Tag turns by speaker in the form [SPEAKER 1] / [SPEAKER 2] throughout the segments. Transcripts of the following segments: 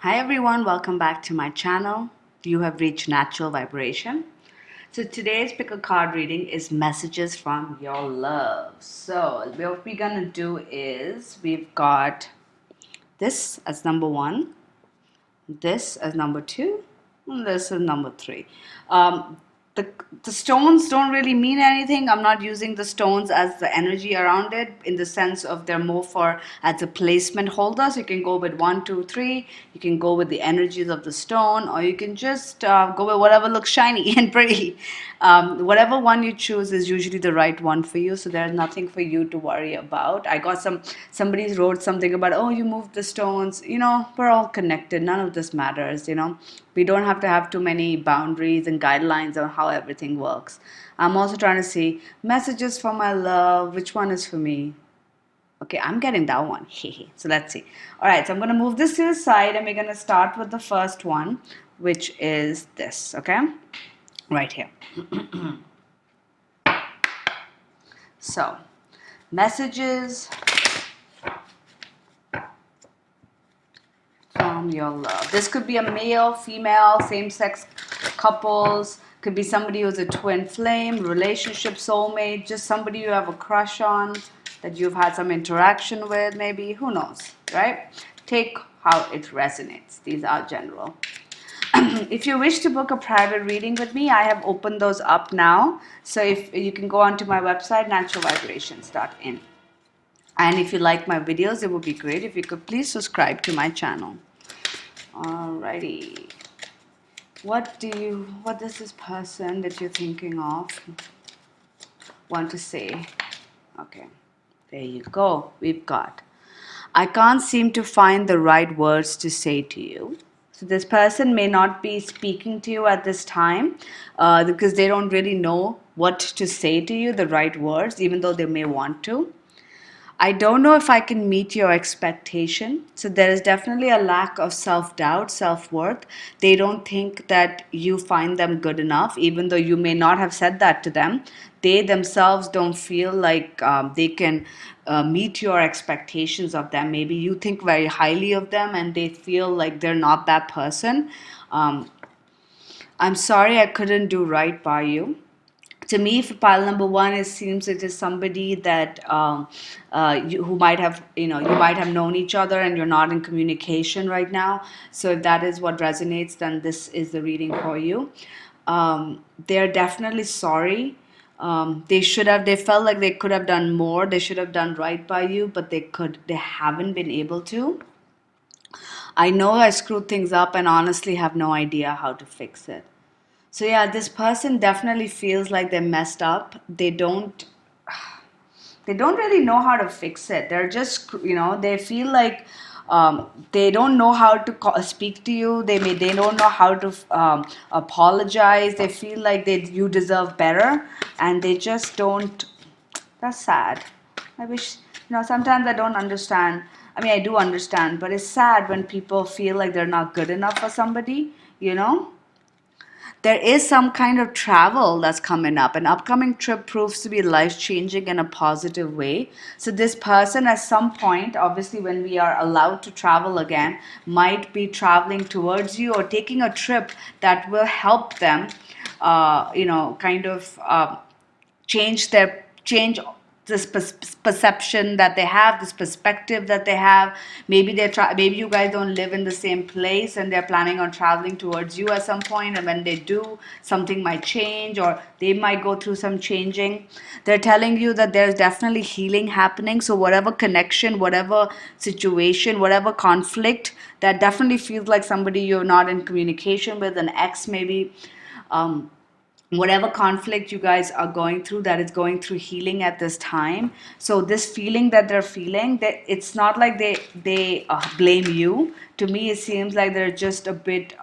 [SPEAKER 1] Hi everyone, welcome back to my channel. You have reached natural vibration. So today's pick a card reading is messages from your love. So what we're gonna do is we've got this as number one, this as number two, and this is number three. Um, the, the stones don't really mean anything. I'm not using the stones as the energy around it in the sense of they're more for as a placement holder. So you can go with 1, 2, 3. You can go with the energies of the stone, or you can just go with whatever looks shiny and pretty. Whatever one you choose is usually the right one for you. So there's nothing for you to worry about. I got somebody wrote something about, oh, you moved the stones. We're all connected. None of this matters. We don't have to have too many boundaries and guidelines on how everything works. I'm also trying to see messages for my love. Which one is for me? Okay, I'm getting that one. So let's see. All right, so I'm going to move this to the side and we're going to start with the first one, which is this, okay? Right here. So, messages from your love. This could be a male, female, same-sex couples. Could be somebody who's a twin flame, relationship, soulmate, just somebody you have a crush on that you've had some interaction with, maybe. Who knows, right? Take how it resonates. These are general. If you wish to book a private reading with me, I have opened those up now. So if you can go onto my website, naturalvibrations.in. And if you like my videos, it would be great if you could please subscribe to my channel. Alrighty. What does this person that you're thinking of want to say? Okay, there you go. We've got, I can't seem to find the right words to say to you. So this person may not be speaking to you at this time because they don't really know what to say to you, the right words, even though they may want to. I don't know if I can meet your expectation. So there is definitely a lack of self-doubt, self-worth. They don't think that you find them good enough, even though you may not have said that to them. They themselves don't feel like they can meet your expectations of them. Maybe you think very highly of them and they feel like they're not that person. I'm sorry I couldn't do right by you. To me, for pile number one, it seems it is somebody that who might have, you might have known each other and you're not in communication right now. So if that is what resonates, then this is the reading for you. They're definitely sorry. They felt like they could have done more. They should have done right by you, but they haven't been able to. I know I screwed things up and honestly have no idea how to fix it. So yeah, this person definitely feels like they messed up. They don't really know how to fix it. They're just, they feel like they don't know how to speak to you. They don't know how to apologize. They feel like you deserve better, and they just don't. That's sad. I wish, sometimes I don't understand. I mean, I do understand, but it's sad when people feel like they're not good enough for somebody, you know? There is some kind of travel that's coming up. An upcoming trip proves to be life changing in a positive way. So, this person, at some point, obviously, when we are allowed to travel again, might be traveling towards you or taking a trip that will help them, kind of change this perception that they have, this perspective that they have. Maybe maybe you guys don't live in the same place and they're planning on traveling towards you at some point, and when they do, something might change or they might go through some changing. They're telling you that there's definitely healing happening. So whatever connection, whatever situation, whatever conflict that definitely feels like somebody you're not in communication with, an ex maybe, whatever conflict you guys are going through, that is going through healing at this time. So this feeling that they're feeling, that it's not like they blame you. To me it seems like they're just a bit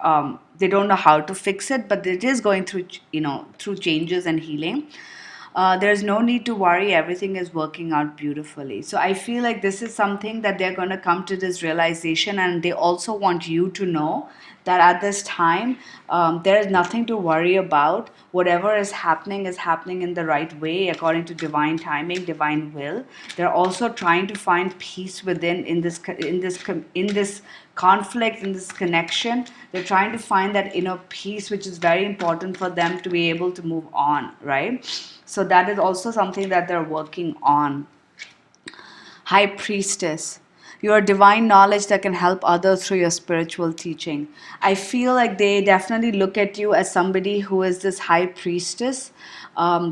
[SPEAKER 1] they don't know how to fix it, but it is going through, through changes and healing. There's no need to worry. Everything is working out beautifully. So I feel like this is something that they're going to come to this realization, and they also want you to know that at this time, there is nothing to worry about. Whatever is happening in the right way according to divine timing, divine will. They're also trying to find peace within in this conflict, in this connection. They're trying to find that inner peace, which is very important for them to be able to move on, right? So that is also something that they're working on. High Priestess. You are divine knowledge that can help others through your spiritual teaching. I feel like they definitely look at you as somebody who is this high priestess.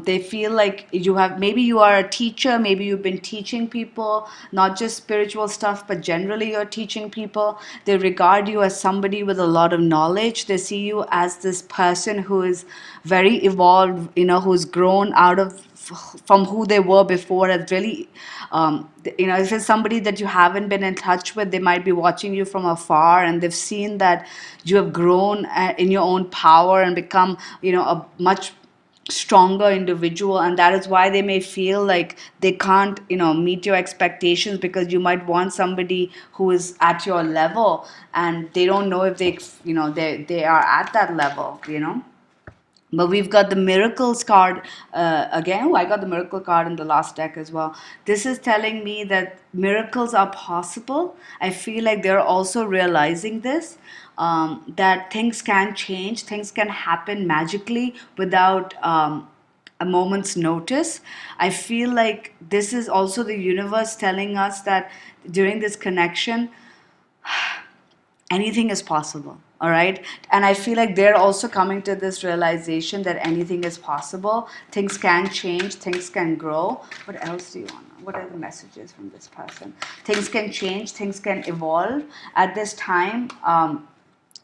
[SPEAKER 1] They feel like you have, maybe you are a teacher, maybe you've been teaching people, not just spiritual stuff, but generally you're teaching people. They regard you as somebody with a lot of knowledge. They see you as this person who is very evolved, who's grown out of from who they were before, has really if it's somebody that you haven't been in touch with, they might be watching you from afar, and they've seen that you have grown in your own power and become a much stronger individual, and that is why they may feel like they can't meet your expectations, because you might want somebody who is at your level, and they don't know if they are at that level. But we've got the miracles card again. Oh, I got the miracle card in the last deck as well. This is telling me that miracles are possible. I feel like they're also realizing this, that things can change, things can happen magically without a moment's notice. I feel like this is also the universe telling us that during this connection, anything is possible. All right. And I feel like they're also coming to this realization that anything is possible. Things can change, things can grow. What else do you want? What are the messages from this person? Things can change, things can evolve at this time.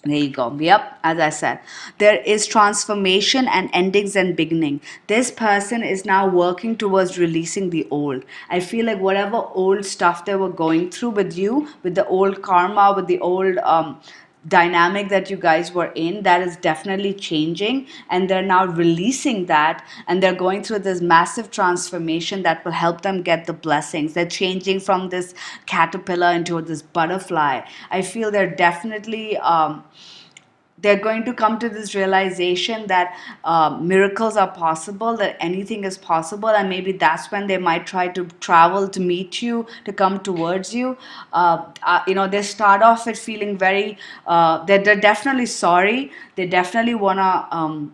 [SPEAKER 1] There you go. Yep, as I said, there is transformation and endings and beginning. This person is now working towards releasing the old. I feel like whatever old stuff they were going through with you, with the old karma, with the old dynamic that you guys were in, that is definitely changing, and they're now releasing that, and they're going through this massive transformation that will help them get the blessings. They're changing from this caterpillar into this butterfly. I feel they're definitely they're going to come to this realization that miracles are possible, that anything is possible, and maybe that's when they might try to travel to meet you, to come towards you. They start off with feeling very, they're definitely sorry. They definitely want to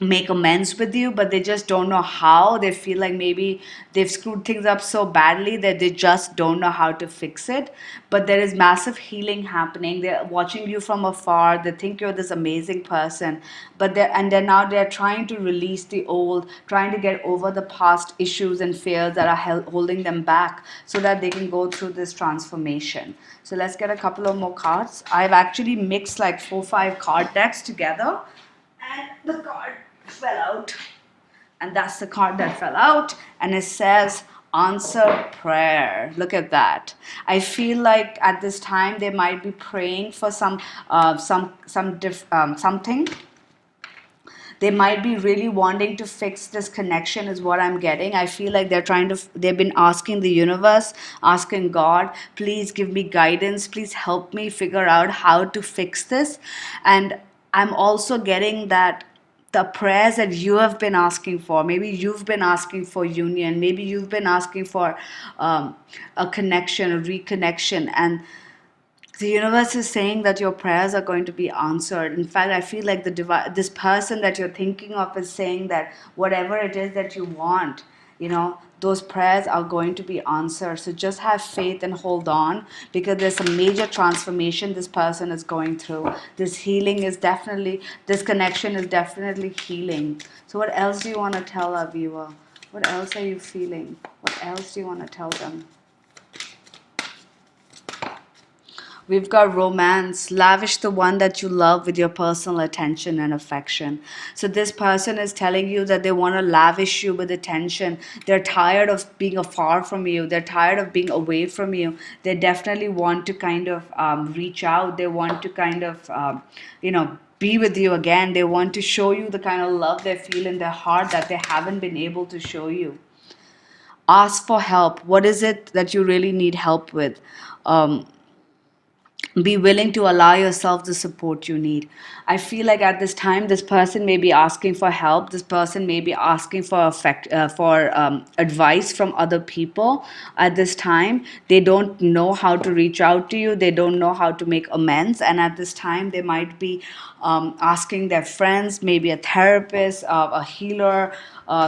[SPEAKER 1] make amends with you, but they just don't know how. They feel like maybe they've screwed things up so badly that they just don't know how to fix it. But there is massive healing happening. They're watching you from afar. They think you're this amazing person, but they're trying to release the old, trying to get over the past issues and fears that are holding them back, so that they can go through this transformation. So let's get a couple of more cards. I've actually mixed like 4-5 card decks together, and the card fell out, and that's the card that fell out, and it says answer prayer. Look at that. I feel like at this time they might be praying for something. They might be really wanting to fix this connection, is what I'm getting. I feel like they've been asking the universe, asking God, please give me guidance, please help me figure out how to fix this. And I'm also getting that the prayers that you have been asking for, maybe you've been asking for union, maybe you've been asking for a connection, a reconnection, and the universe is saying that your prayers are going to be answered. In fact, I feel like this person that you're thinking of is saying that whatever it is that you want, those prayers are going to be answered. So just have faith and hold on, because there's a major transformation this person is going through. This connection is definitely healing. So what else do you want to tell our viewer? What else are you feeling? What else do you want to tell them? We've got romance. Lavish the one that you love with your personal attention and affection. So this person is telling you that they want to lavish you with attention. They're tired of being afar from you. They're tired of being away from you. They definitely want to kind of reach out. They want to kind of, be with you again. They want to show you the kind of love they feel in their heart that they haven't been able to show you. Ask for help. What is it that you really need help with? Be willing to allow yourself the support you need. I feel like at this time, this person may be asking for help. This person may be asking for advice from other people. At this time, they don't know how to reach out to you. They don't know how to make amends. And at this time, they might be asking their friends, maybe a therapist, a healer,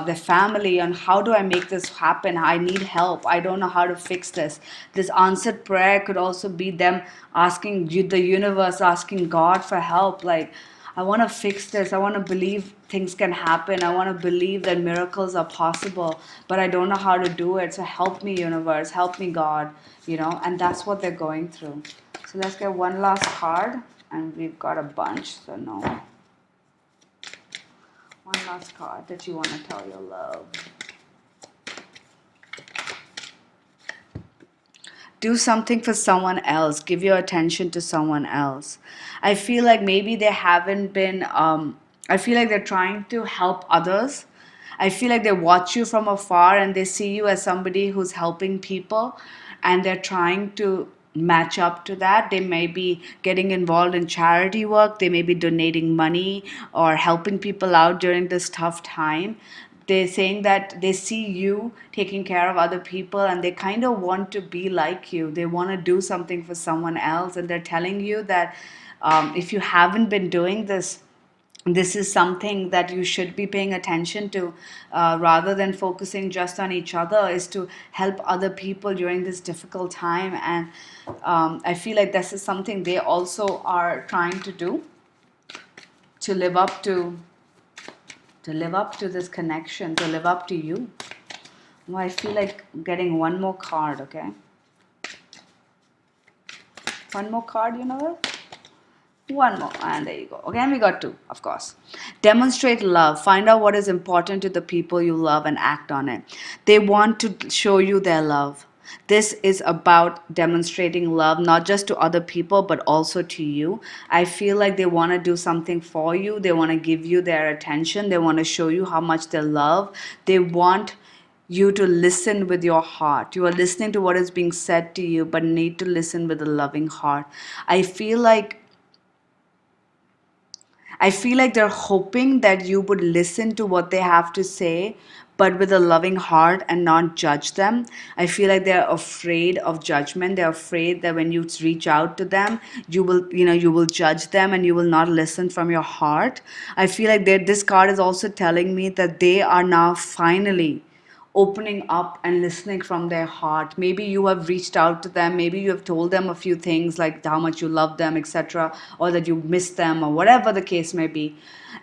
[SPEAKER 1] their family, on how do I make this happen? I need help. I don't know how to fix this. This answered prayer could also be them asking you, the universe, asking God for help. Like, I want to fix this. I want to believe things can happen. I want to believe that miracles are possible, but I don't know how to do it. So help me, universe. Help me, God. And that's what they're going through. So let's get one last card, and we've got a bunch. So no. One last card that you want to tell your love. Do something for someone else. Give your attention to someone else. I feel like maybe they haven't been, I feel like they're trying to help others. I feel like they watch you from afar and they see you as somebody who's helping people, and they're trying to match up to that. They may be getting involved in charity work, they may be donating money or helping people out during this tough time. They're saying that they see you taking care of other people and they kind of want to be like you. They want to do something for someone else, and they're telling you that if you haven't been doing this, this is something that you should be paying attention to, rather than focusing just on each other, is to help other people during this difficult time. And I feel like this is something they also are trying to do, to live up to this connection, to live up to you. Well, I feel like getting one more card, okay? One more card, One more, and there you go. Again, we got two, of course. Demonstrate love. Find out what is important to the people you love and act on it. They want to show you their love. This is about demonstrating love, not just to other people, but also to you. I feel like they want to do something for you. They want to give you their attention. They want to show you how much they love. They want you to listen with your heart. You are listening to what is being said to you, but need to listen with a loving heart. I feel like they're hoping that you would listen to what they have to say, but with a loving heart and not judge them. I feel like they're afraid of judgment. They're afraid that when you reach out to them, you will judge them and you will not listen from your heart. I feel like this card is also telling me that they are now finally opening up and listening from their heart. Maybe you have reached out to them, maybe you have told them a few things like how much you love them, etc., or that you miss them, or whatever the case may be.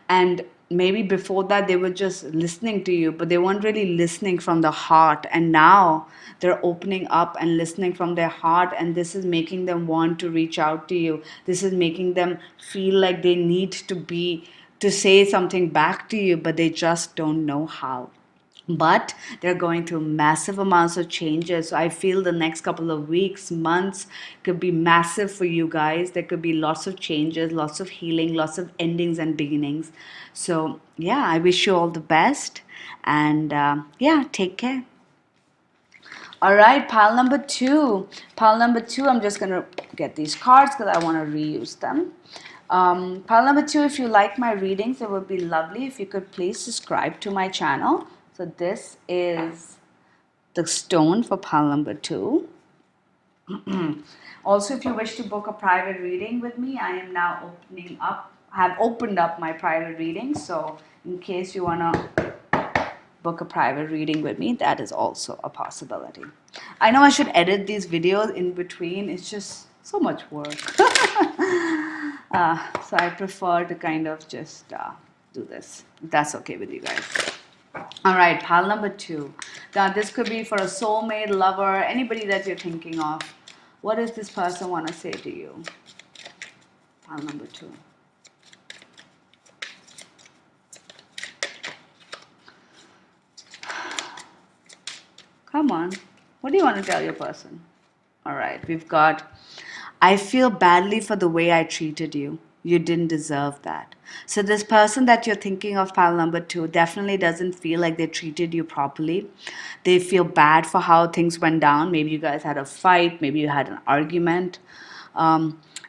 [SPEAKER 1] And maybe before that they were just listening to you, but they weren't really listening from the heart. And now they're opening up and listening from their heart, and this is making them want to reach out to you. This is making them feel like they need to say something back to you, but they just don't know how. But they're going through massive amounts of changes. So I feel the next couple of weeks, months could be massive for you guys. There could be lots of changes, lots of healing, lots of endings and beginnings. So yeah, I wish you all the best, and yeah, take care. All right, pile number two. Pile number two, I'm just going to get these cards because I want to reuse them. Pile number two, if you like my readings, it would be lovely if you could please subscribe to my channel. So this is the stone for pile number two. Also, if you wish to book a private reading with me, I am now have opened up my private reading. So in case you want to book a private reading with me, that is also a possibility. I know I should edit these videos in between. It's just so much work. So I prefer to kind of just do this. If that's okay with you guys. All right, pile number two. Now this could be for a soulmate, lover, anybody that you're thinking of. What does this person want to say to you? Pile number two. Come on. What do you want to tell your person? All right, we've got, I feel badly for the way I treated you. You didn't deserve that. So this person that you're thinking of, pile number two, definitely doesn't feel like they treated you properly. They feel bad for how things went down. Maybe you guys had a fight. Maybe you had an argument.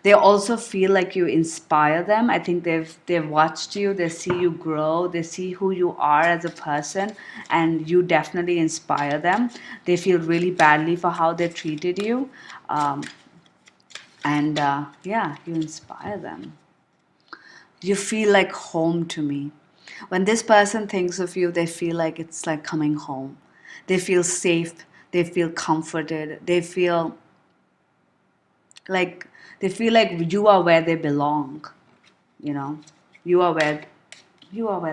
[SPEAKER 1] They also feel like you inspire them. I think they've watched you, they see you grow, they see who you are as a person, and you definitely inspire them. They feel really badly for how they treated you. Um, and yeah, you inspire them. You feel like home to me. When this person thinks of you, they feel like it's like coming home. They feel safe, they feel comforted, like they feel like you are where they belong, you know. You are where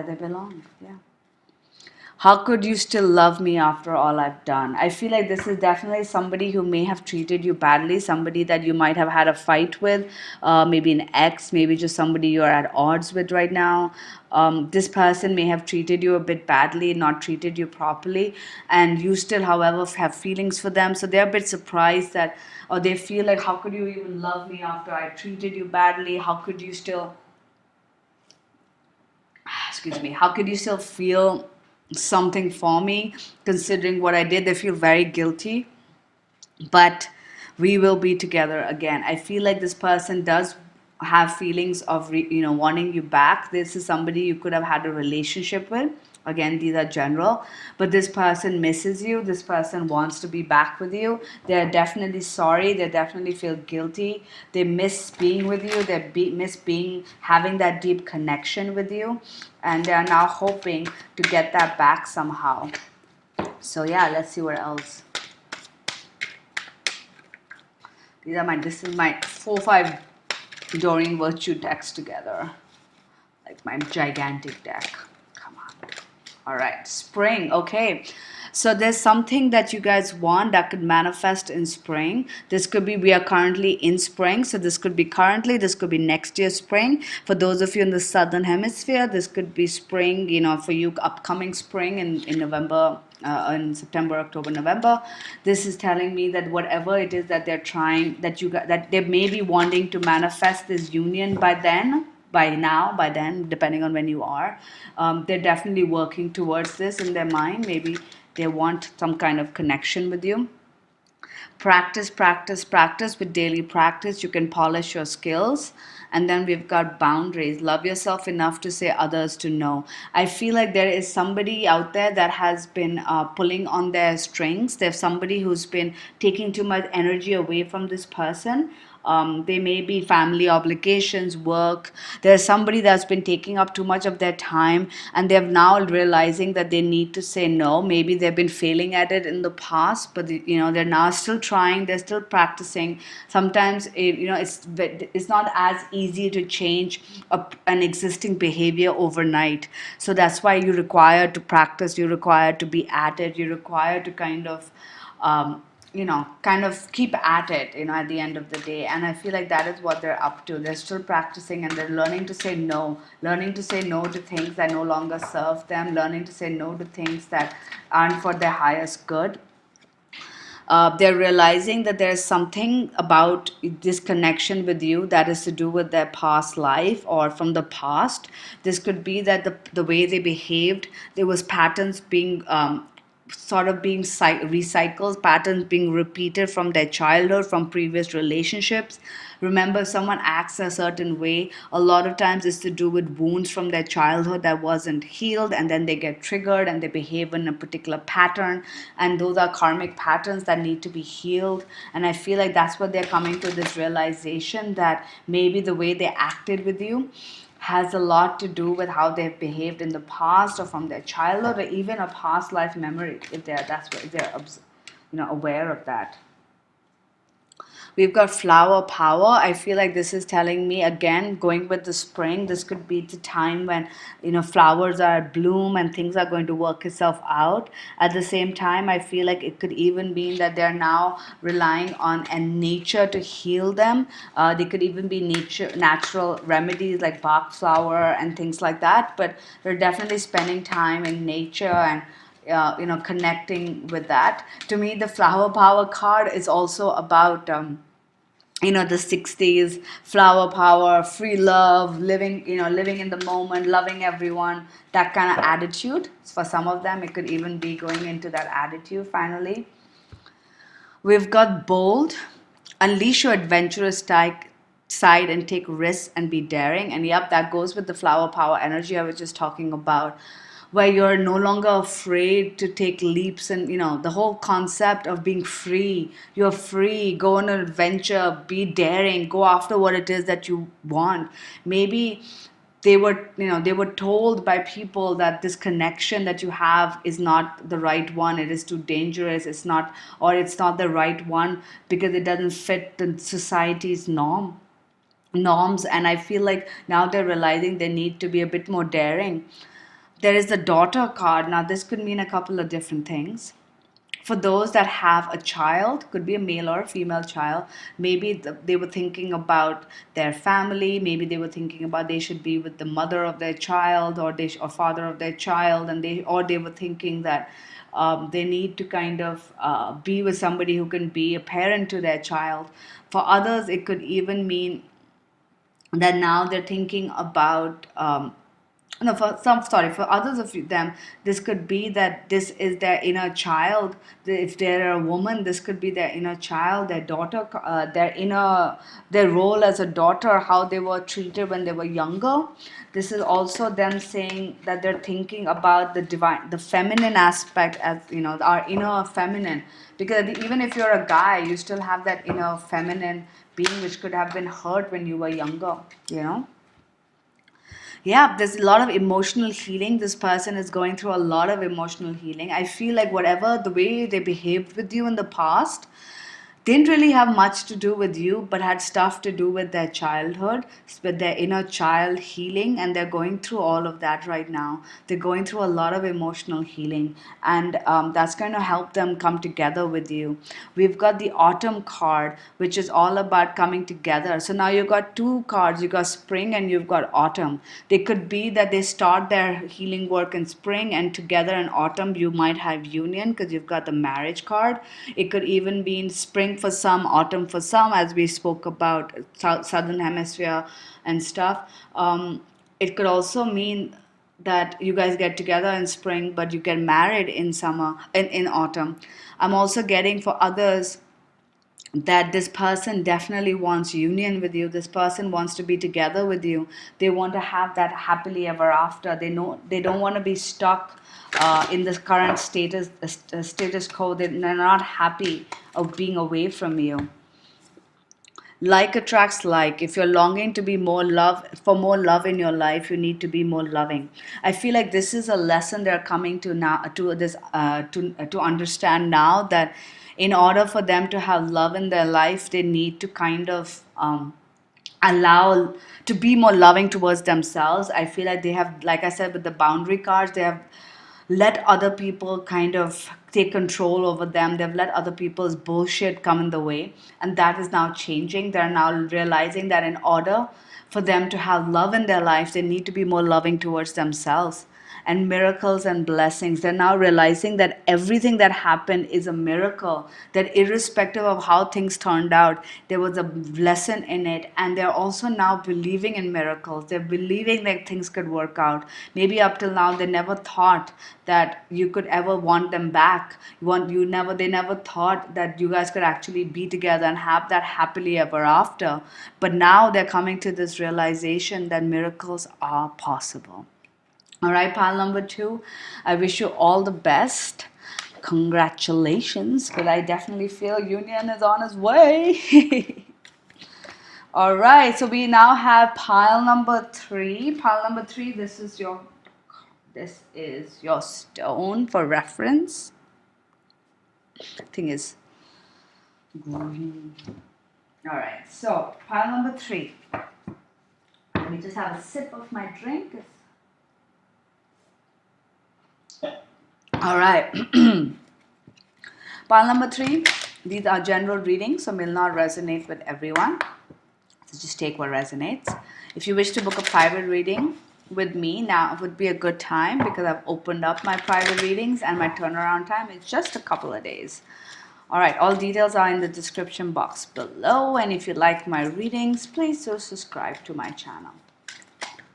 [SPEAKER 1] they belong. Yeah. How could you still love me after all I've done? I feel like this is definitely somebody who may have treated you badly, somebody that you might have had a fight with, maybe an ex, maybe just somebody you're at odds with right now. This person may have treated you a bit badly, not treated you properly, and you still, however, have feelings for them. So they're a bit surprised that, or they feel like, how could you even love me after I treated you badly? How could you still excuse me, how could you still feel something for me considering what I did? They feel very guilty, but we will be together again. I feel like this person does have feelings of wanting you back. This is somebody you could have had a relationship with. Again, these are general, but this person misses you. This person wants to be back with you. They're definitely sorry. They definitely feel guilty. They miss being with you. Miss being having that deep connection with you, and they are now hoping to get that back somehow. So yeah, let's see what else. This is my 4-5 Doreen Virtue decks together. Like my gigantic deck. Come on. All right, spring. Okay. So there's something that you guys want that could manifest in spring. This could be, we are currently in spring. So this could be currently, this could be next year spring. For those of you in the southern hemisphere, this could be spring, for you, upcoming spring in November, in September, October, November. This is telling me that whatever it is that they're trying, that they may be wanting to manifest this union by then, by then, depending on when you are. They're definitely working towards this in their mind. Maybe they want some kind of connection with you. Practice, practice, practice. With daily practice, you can polish your skills. And then we've got boundaries. Love yourself enough to say others to know. I feel like there is somebody out there that has been pulling on their strings. There's somebody who's been taking too much energy away from this person. They may be family obligations, work. There's somebody that's been taking up too much of their time, and they're now realizing that they need to say no. Maybe they've been failing at it in the past, but they're now still trying. They're still practicing. Sometimes it's not as easy to change an existing behavior overnight. So that's why you require to practice. You require to be at it. You require to um, kind of keep at it, at the end of the day. And I feel like that is what they're up to. They're still practicing and they're learning to say no, to things that no longer serve them, learning to say no to things that aren't for their highest good. They're realizing that there's something about this connection with you that is to do with their past life or from the past. This could be that the way they behaved, there was patterns being sort of being recycled, patterns being repeated from their childhood, from previous relationships. Remember, if someone acts a certain way, a lot of times it's to do with wounds from their childhood that wasn't healed, and then they get triggered and they behave in a particular pattern. And those are karmic patterns that need to be healed. And I feel like that's what they're coming to, this realization that maybe the way they acted with you has a lot to do with how they've behaved in the past or from their childhood or even a past life memory, if they're aware of that. We've got flower power. I feel like this is telling me, again, going with the spring, this could be the time when, flowers are at bloom and things are going to work itself out. At the same time, I feel like it could even mean that they're now relying on nature to heal them. They could even be natural remedies like Bach flower and things like that. But they're definitely spending time in nature and connecting with that. To me, the flower power card is also about the 60s, flower power, free love, living in the moment, loving everyone, that kind of attitude. For some of them, it could even be going into that attitude finally. We've got bold. Unleash your adventurous side and take risks and be daring. And yep, that goes with the flower power energy I was just talking about, where you're no longer afraid to take leaps. And the whole concept of being free, you're free, go on an adventure, be daring, go after what it is that you want. Maybe they were told by people that this connection that you have is not the right one, it is too dangerous, it's not the right one because it doesn't fit the society's norms. And I feel like now they're realizing they need to be a bit more daring. There is the daughter card. Now this could mean a couple of different things. For those that have a child, could be a male or a female child, maybe they were thinking about their family, maybe they were thinking about they should be with the mother of their child, or father of their child, and they were thinking that they need to kind of be with somebody who can be a parent to their child. For others, it could even mean that now they're thinking about no, for others of them, this could be that this is their inner child. If they're a woman, this could be their inner child, their daughter, their role as a daughter, how they were treated when they were younger. This is also them saying that they're thinking about the divine, the feminine aspect, as our inner feminine. Because even if you're a guy, you still have that inner feminine being which could have been hurt when you were younger. You know. Yeah, there's a lot of emotional healing. This person is going through a lot of emotional healing. I feel like whatever the way they behaved with you in the past didn't really have much to do with you, but had stuff to do with their childhood, with their inner child healing, and they're going through all of that right now. They're going through a lot of emotional healing, and that's going to help them come together with you. We've got the autumn card, which is all about coming together. So now you've got two cards. You've got spring and you've got autumn. They could be that they start their healing work in spring, and together in autumn you might have union because you've got the marriage card. It could even be in spring for some, autumn for some, as we spoke about southern hemisphere and stuff. It could also mean that you guys get together in spring, but you get married in summer, in autumn. I'm also getting for others that this person definitely wants union with you. This person wants to be together with you. They want to have that happily ever after. They don't want to be stuck in this current status quo. They're not happy of being away from you. Like attracts like. If you're longing to be more love in your life, you need to be more loving. I feel like this is a lesson they're coming to now, to understand now, that in order for them to have love in their life, they need to kind of allow to be more loving towards themselves. I feel like they have, like I said, with the boundary cards, they have let other people kind of take control over them. They've let other people's bullshit come in the way. And that is now changing. They're now realizing that in order for them to have love in their life, they need to be more loving towards themselves. And miracles and blessings. They're now realizing that everything that happened is a miracle, that irrespective of how things turned out, there was a lesson in it. And they're also now believing in miracles. They're believing that things could work out. Maybe up till now, they never thought that you could ever want them back. They never thought that you guys could actually be together and have that happily ever after. But now they're coming to this realization that miracles are possible. All right, pile number 2, I wish you all the best. Congratulations, because I definitely feel union is on its way. All right, so we now have pile number 3. Pile number 3, this is your stone for reference. Thing is green. All right, so pile number 3. Let me just have a sip of my drink. All right. Pile number 3. These are general readings, so will not resonate with everyone. So just take what resonates. If you wish to book a private reading with me, now would be a good time, because I've opened up my private readings and my turnaround time is just a couple of days. All right, all details are in the description box below. And if you like my readings, please do subscribe to my channel.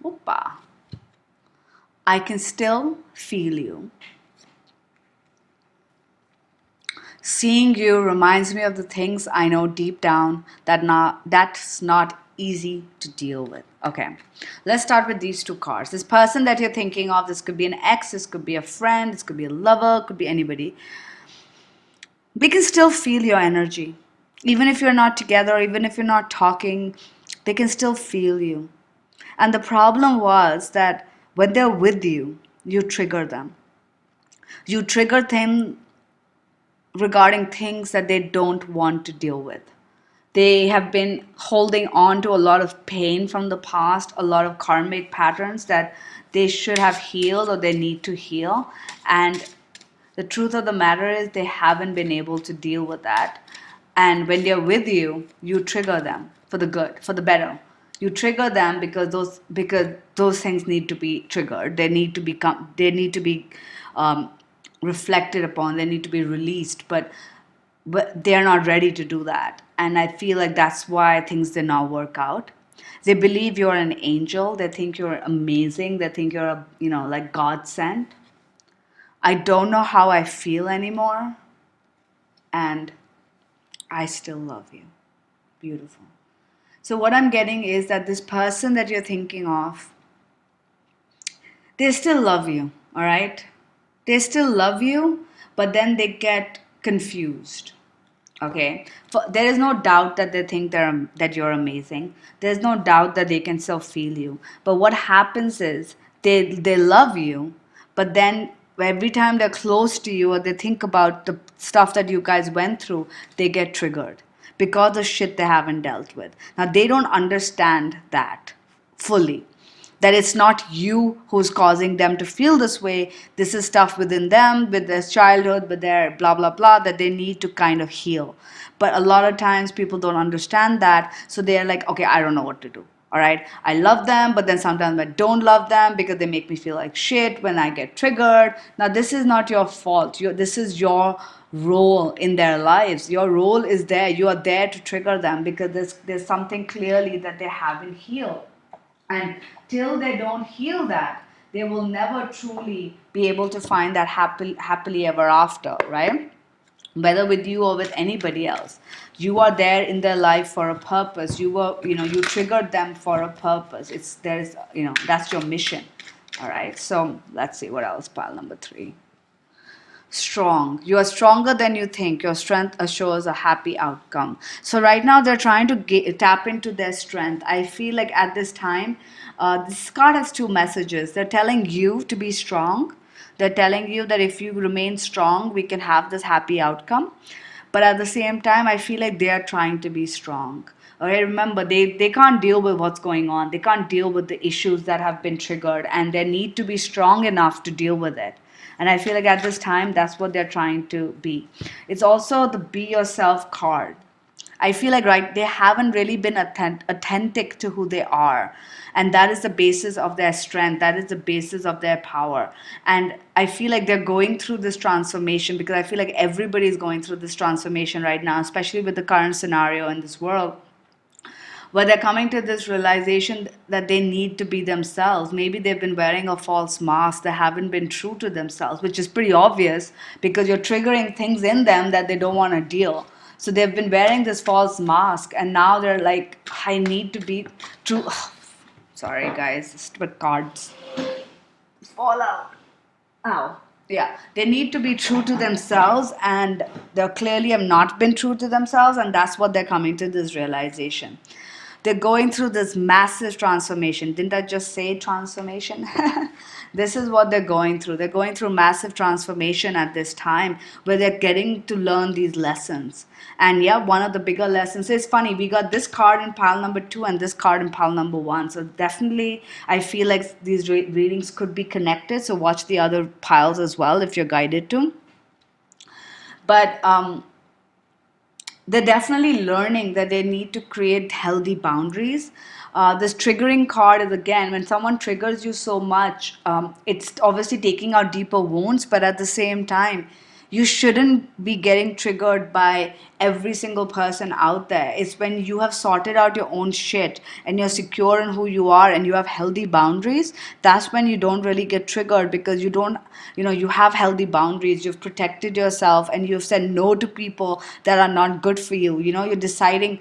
[SPEAKER 1] Whoopa. I can still feel you. Seeing you reminds me of the things I know deep down that's not easy to deal with. Okay, let's start with these two cards. This person that you're thinking of, this could be an ex, this could be a friend, this could be a lover, could be anybody. We can still feel your energy. Even if you're not together, even if you're not talking, they can still feel you. And the problem was that when they're with you, you trigger them. You trigger them regarding things that they don't want to deal with. They have been holding on to a lot of pain from the past, a lot of karmic patterns that they should have healed or they need to heal. And the truth of the matter is they haven't been able to deal with that. And when they're with you, you trigger them for the good, for the better. You trigger them because those things need to be triggered. They need to be um, reflected upon. They need to be released. But they're not ready to do that. And I feel like that's why things did not work out. They believe you're an angel. They think you're amazing. They think you're like God sent. I don't know how I feel anymore, and I still love you. Beautiful. So, what I'm getting is that this person that you're thinking of, they still love you, all right? They still love you, but then they get confused. Okay, there is no doubt that they think that you're amazing. There's no doubt that they can still feel you. But what happens is they love you, but then every time they're close to you or they think about the stuff that you guys went through, they get triggered because of shit they haven't dealt with. Now they don't understand that fully, that it's not you who's causing them to feel this way. This is stuff within them, with their childhood, with their blah blah blah, that they need to kind of heal. But a lot of times people don't understand that, so they're like, okay, I don't know what to do. All right, I love them, but then sometimes I don't love them because they make me feel like shit when I get triggered. Now this is not your fault. This is your role in their lives. Your role is there. You are there to trigger them because there's something clearly that they haven't healed. And till they don't heal that, they will never truly be able to find that happily ever after, right? Whether with you or with anybody else. You are there in their life for a purpose. You triggered them for a purpose. That's your mission. All right. So let's see what else. Pile number 3. Strong. You are stronger than you think. Your strength assures a happy outcome. So right now they're trying to tap into their strength. I feel like at this time, this card has two messages. They're telling you to be strong. They're telling you that if you remain strong, we can have this happy outcome. But at the same time, I feel like they are trying to be strong. All right, remember, they can't deal with what's going on. They can't deal with the issues that have been triggered, and they need to be strong enough to deal with it. And I feel like at this time, that's what they're trying to be. It's also the Be Yourself card. I feel like, right, they haven't really been authentic to who they are. And that is the basis of their strength. That is the basis of their power. And I feel like they're going through this transformation because I feel like everybody is going through this transformation right now, especially with the current scenario in this world, where they're coming to this realization that they need to be themselves. Maybe they've been wearing a false mask. They haven't been true to themselves, which is pretty obvious because you're triggering things in them that they don't want to deal. So they've been wearing this false mask, and now they're like, I need to be true. Sorry, guys, stupid cards fall out. Ow. Yeah, they need to be true to themselves, and they clearly have not been true to themselves, and that's what they're coming to this realization. They're going through this massive transformation. Didn't I just say transformation? This is what they're going through. They're going through massive transformation at this time where they're getting to learn these lessons. And yeah, one of the bigger lessons is funny. We got this card in pile number 2 and this card in pile number 1. So definitely, I feel like these readings could be connected. So watch the other piles as well if you're guided to. But they're definitely learning that they need to create healthy boundaries. This triggering card is, again, when someone triggers you so much, it's obviously taking out deeper wounds, but at the same time, you shouldn't be getting triggered by every single person out there. It's when you have sorted out your own shit and you're secure in who you are and you have healthy boundaries, that's when you don't really get triggered because you have healthy boundaries. You've protected yourself and you've said no to people that are not good for you. You're deciding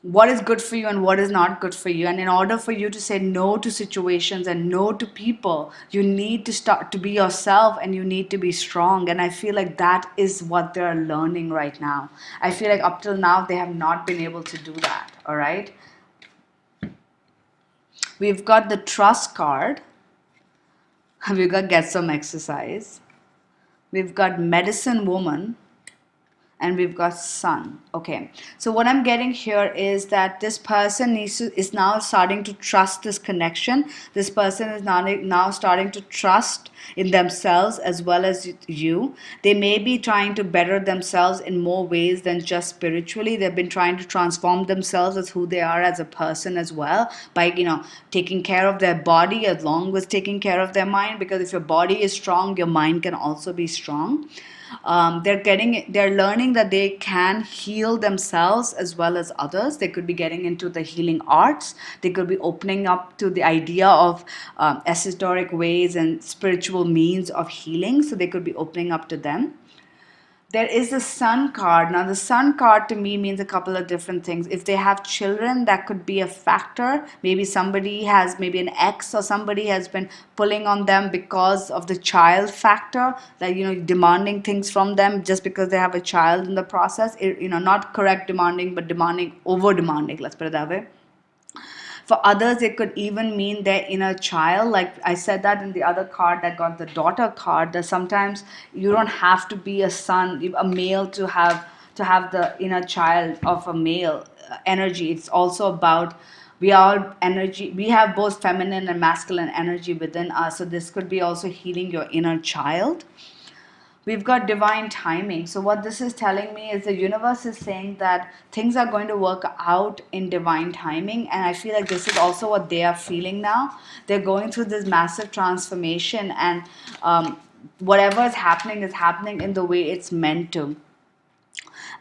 [SPEAKER 1] what is good for you and what is not good for you. And in order for you to say no to situations and no to people, you need to start to be yourself and you need to be strong. And I feel like that is what they're learning right now. I feel like up till now they have not been able to do that. All right. We've got the trust card. We've got get some exercise. We've got medicine woman. And we've got sun. Okay, so what I'm getting here is that this person is now starting to trust this connection. This person is now starting to trust in themselves as well as you. They may be trying to better themselves in more ways than just spiritually. They've been trying to transform themselves as who they are as a person as well, by taking care of their body along with taking care of their mind, because if your body is strong, your mind can also be strong. They're learning that they can heal themselves as well as others. They could be getting into the healing arts. They could be opening up to the idea of esoteric ways and spiritual means of healing, so they could be opening up to them. There is the sun card. Now, the sun card to me means a couple of different things. If they have children, that could be a factor. Maybe somebody has, maybe an ex or somebody has been pulling on them because of the child factor, like, demanding things from them just because they have a child in the process. Not correct demanding, but demanding, over demanding, let's put it that way. For others, it could even mean their inner child. Like I said that in the other card that got the daughter card, that sometimes you don't have to be a son, a male, to have the inner child of a male energy. It's also about, we are energy. We have both feminine and masculine energy within us. So this could be also healing your inner child. We've got divine timing. So what this is telling me is the universe is saying that things are going to work out in divine timing. And I feel like this is also what they are feeling now. They're going through this massive transformation, and whatever is happening in the way it's meant to.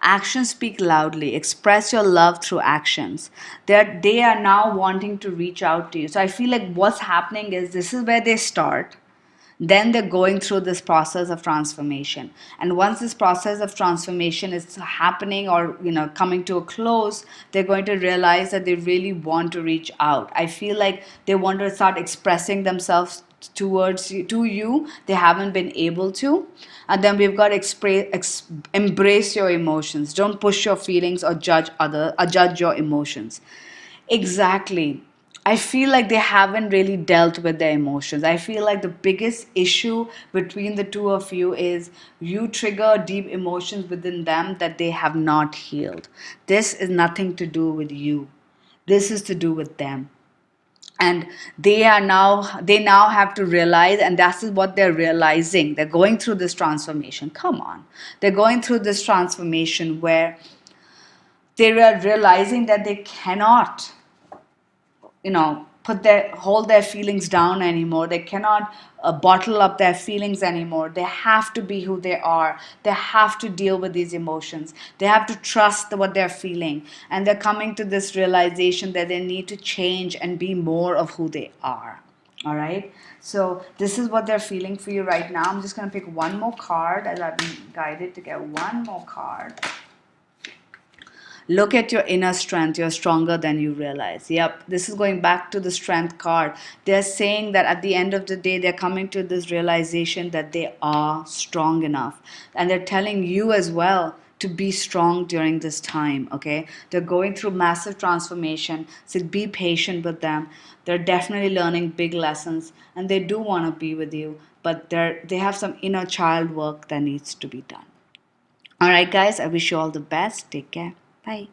[SPEAKER 1] Actions speak loudly. Express your love through actions. They are now wanting to reach out to you. So I feel like what's happening is, this is where they start. Then they're going through this process of transformation. And once this process of transformation is happening, or coming to a close, they're going to realize that they really want to reach out. I feel like they want to start expressing themselves towards you, to you. They haven't been able to. And then we've got embrace your emotions. Don't push your feelings or judge your emotions. Exactly. I feel like they haven't really dealt with their emotions. I feel like the biggest issue between the two of you is you trigger deep emotions within them that they have not healed. This is nothing to do with you. This is to do with them. And they now have to realize, and that is what they're realizing. They're going through this transformation. Come on. They're going through this transformation where they are realizing that they cannot hold their feelings down anymore. They cannot bottle up their feelings anymore. They have to be who they are. They have to deal with these emotions. They have to trust what they're feeling, and they're coming to this realization that they need to change and be more of who they are. All right, so this is what they're feeling for you right now. I'm just going to pick one more card, as I've been guided to get one more card. Look at your inner strength. You're stronger than you realize. Yep, this is going back to the strength card. They're saying that at the end of the day, they're coming to this realization that they are strong enough. And they're telling you as well to be strong during this time, okay? They're going through massive transformation, so be patient with them. They're definitely learning big lessons, and they do want to be with you, but they have some inner child work that needs to be done. All right, guys, I wish you all the best. Take care. Bye.